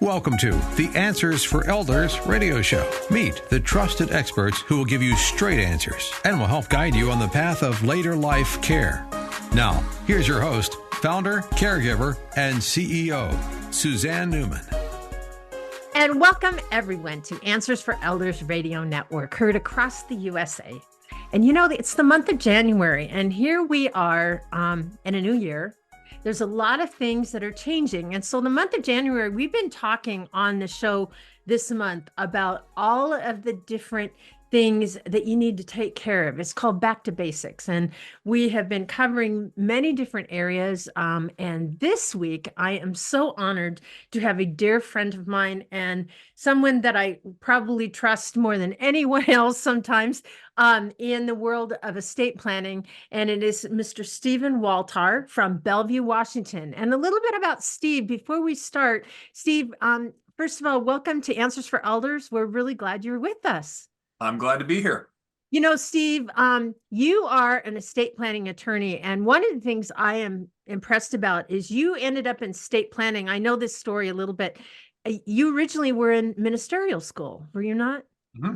Welcome to the Answers for Elders radio show. Meet the trusted experts who will give you straight answers and will help guide you on the path of later life care. Now, here's your host, founder, caregiver, and CEO, Suzanne Newman. And welcome everyone to Answers for Elders Radio Network, heard across the USA. And you know, it's the month of January, and here we are in a new year. There's a lot of things that are changing. And so the month of January, we've been talking on the show this month about all of the different things that you need to take care of. It's called Back to Basics. And we have been covering many different areas. And this week, I am so honored to have a dear friend of mine and someone that I probably trust more than anyone else sometimes in the world of estate planning. And it is Mr. Stephen Waltar from Bellevue, Washington. And a little bit about Steve before we start. Steve, first of all, welcome to Answers for Elders. We're really glad you're with us. I'm glad to be here. You know, Steve, you are an estate planning attorney. And one of the things I am impressed about is you ended up in estate planning. I know this story a little bit. You originally were in ministerial school, were you not? Mm-hmm.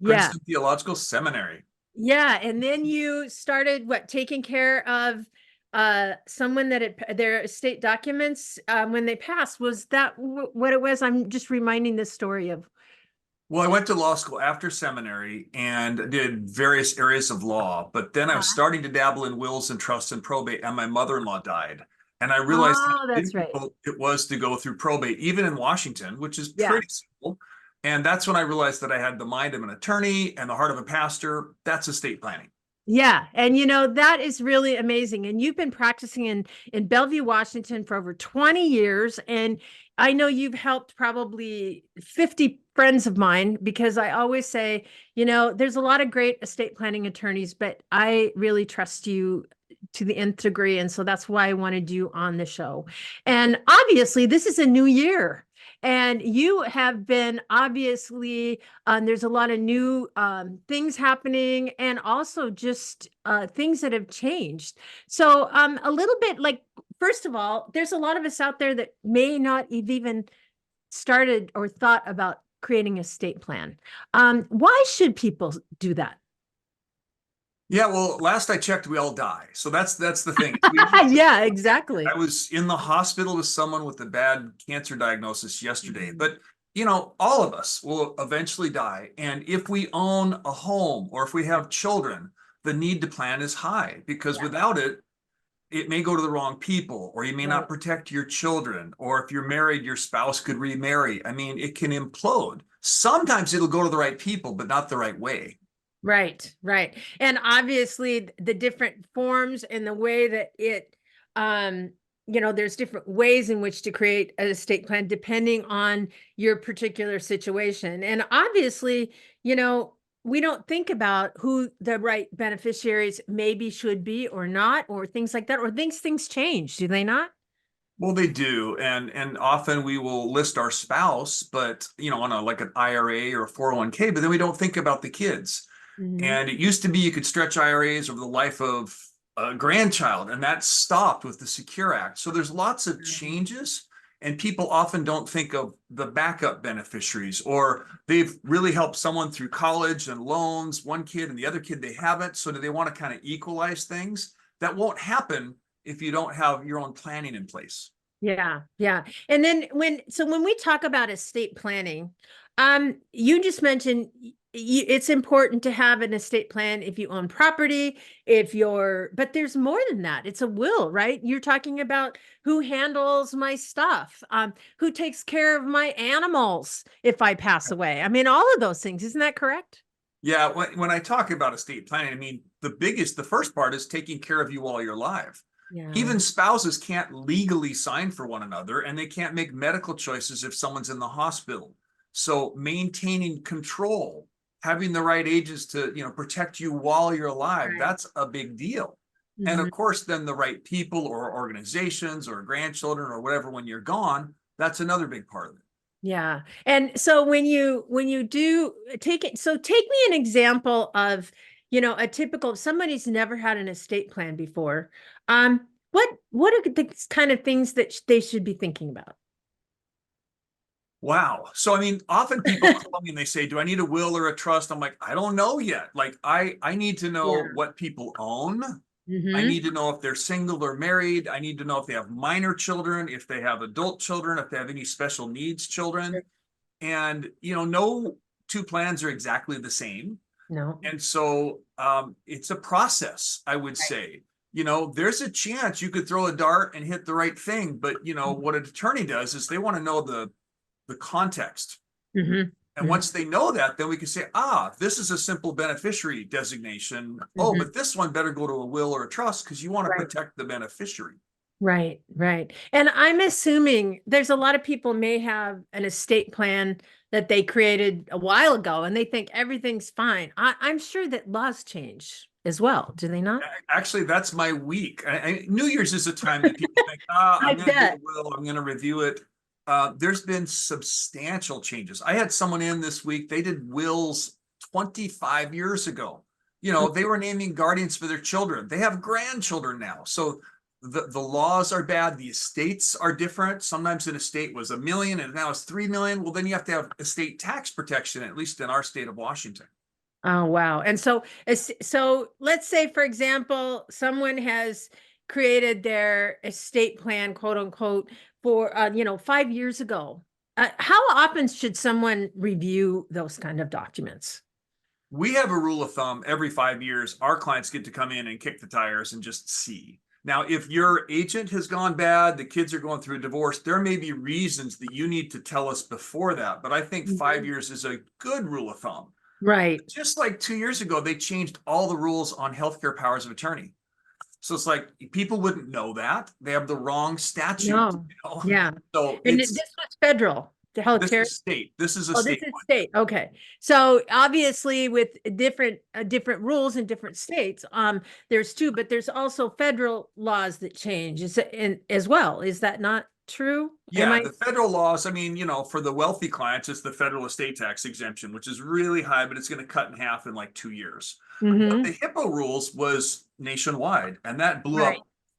Yeah. Princeton Theological Seminary. Yeah. And then you started taking care of someone that had their estate documents when they passed. Was that what it was? I'm just reminding this story of. Well, I went to law school after seminary and did various areas of law, but then I was starting to dabble in wills and trusts and probate, and my mother-in-law died. And I realized it was to go through probate, even in Washington, which is pretty simple. And that's when I realized that I had the mind of an attorney and the heart of a pastor. That's estate planning. Yeah. And, you know, that is really amazing. And you've been practicing in Bellevue, Washington for over 20 years. And I know you've helped probably 50 friends of mine, because I always say, you know, there's a lot of great estate planning attorneys, but I really trust you to the nth degree. And so that's why I wanted you on the show. And obviously, this is a new year. And you have been obviously, there's a lot of new things happening, and also just things that have changed. So a little bit like, first of all, there's a lot of us out there that may not have even started or thought about creating a estate plan. Why should people do that? Yeah, well, last I checked, we all die. So that's the thing. Yeah, exactly. I was in the hospital with someone with a bad cancer diagnosis yesterday, but you know, all of us will eventually die. And if we own a home or if we have children, the need to plan is high, because without it, it may go to the wrong people, or you may not protect your children, or if you're married, your spouse could remarry. I mean, it can implode. Sometimes it'll go to the right people, but not the right way. Right, right. And obviously the different forms and the way that it, you know, there's different ways in which to create an estate plan depending on your particular situation. And obviously, you know, we don't think about who the right beneficiaries maybe should be or not, or things like that, or things change, do they not? Well, they do. And often we will list our spouse, but, you know, on like an IRA or a 401k, but then we don't think about the kids. And it used to be you could stretch IRAs over the life of a grandchild, and that stopped with the Secure Act. So there's lots of changes, and people often don't think of the backup beneficiaries, or they've really helped someone through college and loans, one kid, and the other kid they haven't. So do they want to kind of equalize things? That won't happen if you don't have your own planning in place. Yeah, yeah. And then when we talk about estate planning, you just mentioned it's important to have an estate plan if you own property, but there's more than that. It's a will, right? You're talking about who handles my stuff, who takes care of my animals if I pass away. I mean, all of those things. Isn't that correct? Yeah. When I talk about estate planning, I mean, the first part is taking care of you while you're alive. Yeah. Even spouses can't legally sign for one another, and they can't make medical choices if someone's in the hospital. So maintaining control, having the right agents to, you know, protect you while you're alive, that's a big deal. And of course, then the right people or organizations or grandchildren or whatever, when you're gone, that's another big part of it. Yeah. And so when you do take it, so take me an example of, you know, a typical, somebody's never had an estate plan before. What are the kind of things that they should be thinking about? Wow. So, I mean, often people call me and they say, do I need a will or a trust? I'm like, I don't know yet. Like, I need to know Yeah. what people own. I Mm-hmm. need to know if they're single or married. I need to know if they have minor children, if they have adult children, if they have any special needs children. And, no two plans are exactly the same. No. And so it's a process, I would Right. say. There's a chance you could throw a dart and hit the right thing, but what an attorney does is they want to know the context. Mm-hmm. And once they know that, then we can say, this is a simple beneficiary designation. Oh, Mm-hmm. but this one better go to a will or a trust because you want to Right. protect the beneficiary. Right, right. And I'm assuming there's a lot of people may have an estate plan that they created a while ago and they think everything's fine. I'm sure that laws change as well, do they not? Actually, that's my week. New Year's is a time that people think, I'm I going to do a bet. will, I'm going to review it. There's been substantial changes. I had someone in this week, they did wills 25 years ago. They were naming guardians for their children. They have grandchildren now. So the laws are bad. The estates are different. Sometimes an estate was $1 million and now it's 3 million. Well, then you have to have estate tax protection, at least in our state of Washington. Oh, wow. And so let's say, for example, someone has created their estate plan, quote unquote, for 5 years ago. How often should someone review those kind of documents? We have a rule of thumb every 5 years. Our clients get to come in and kick the tires and just see. Now, if your agent has gone bad, the kids are going through a divorce, there may be reasons that you need to tell us before that. But I think 5 years is a good rule of thumb. Right. Just like 2 years ago, they changed all the rules on healthcare powers of attorney. So it's like people wouldn't know that. They have the wrong statute. No. Yeah. So And this was federal, the this healthcare. is state. This is a Oh, this state is one. state. Okay. So obviously with different rules in different states, there's two, but there's also federal laws that change as well. Is that not true? Yeah, the federal laws, I mean, for the wealthy clients, it's the federal estate tax exemption, which is really high, but it's going to cut in half in like 2 years. But the HIPAA rules was nationwide, and that blew up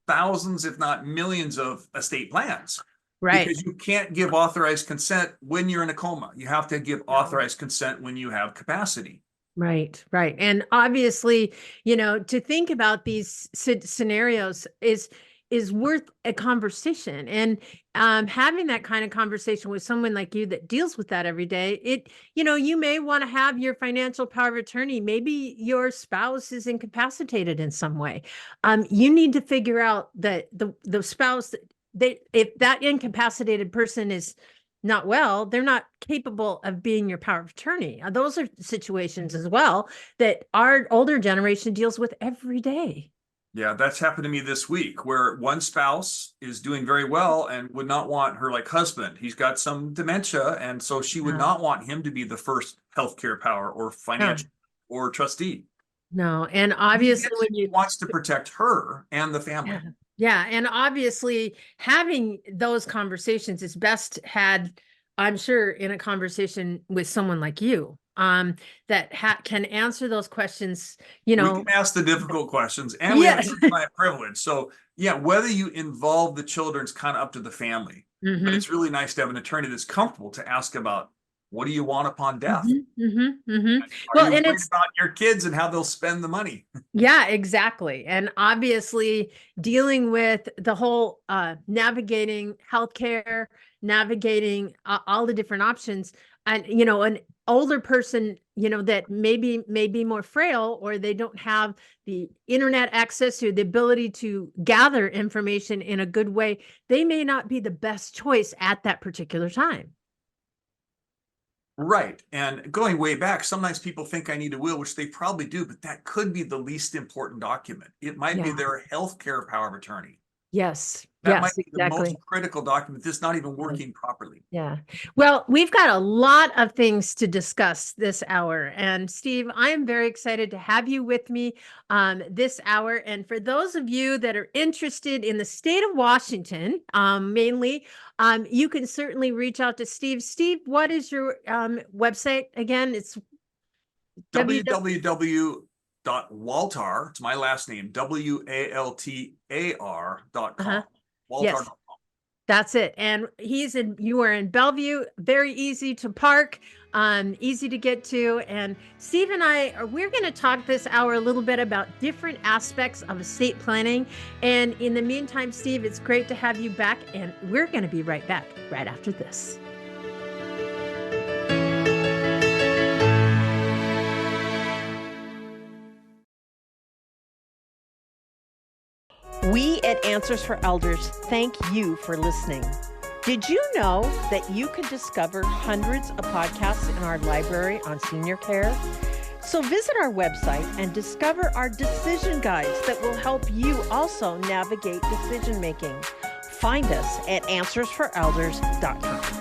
thousands, if not millions of estate plans. Right. Because you can't give authorized consent when you're in a coma. You have to give authorized consent when you have capacity. Right, right. And obviously, to think about these scenarios is worth a conversation. And having that kind of conversation with someone like you that deals with that every day, you may want to have your financial power of attorney. Maybe your spouse is incapacitated in some way. You need to figure out that the spouse, if that incapacitated person is not well, they're not capable of being your power of attorney. Those are situations as well that our older generation deals with every day. Yeah, that's happened to me this week where one spouse is doing very well and would not want her like husband. He's got some dementia. And so she would not want him to be the first healthcare power or financial or trustee. No. And obviously when he wants to protect her and the family. Yeah. And obviously having those conversations is best had, I'm sure, in a conversation with someone like you, that can answer those questions, We can ask the difficult questions and we have client privilege. So yeah, whether you involve the children's kind of up to the family, but it's really nice to have an attorney that's comfortable to ask about what do you want upon death? Well, and it's about your kids and how they'll spend the money. Yeah, exactly. And obviously dealing with the whole navigating healthcare, navigating all the different options, and an older person, that may be more frail, or they don't have the internet access or the ability to gather information in a good way, they may not be the best choice at that particular time. Right. And going way back, sometimes people think I need a will, which they probably do, but that could be the least important document. It might be their healthcare power of attorney. Yes. That might be the most critical document that's not even working properly. Yeah. Well, we've got a lot of things to discuss this hour. And Steve, I am very excited to have you with me this hour. And for those of you that are interested in the state of Washington, mainly, you can certainly reach out to Steve. Steve, what is your website again? It's www.waltar. It's my last name, WALTAR.com. Waltar.com. That's it. And you are in Bellevue, very easy to park, easy to get to. And Steve and we're going to talk this hour a little bit about different aspects of estate planning. And in the meantime, Steve, it's great to have you back. And we're going to be right back right after this. We at Answers for Elders thank you for listening. Did you know that you can discover hundreds of podcasts in our library on senior care? So visit our website and discover our decision guides that will help you also navigate decision making. Find us at answersforelders.com.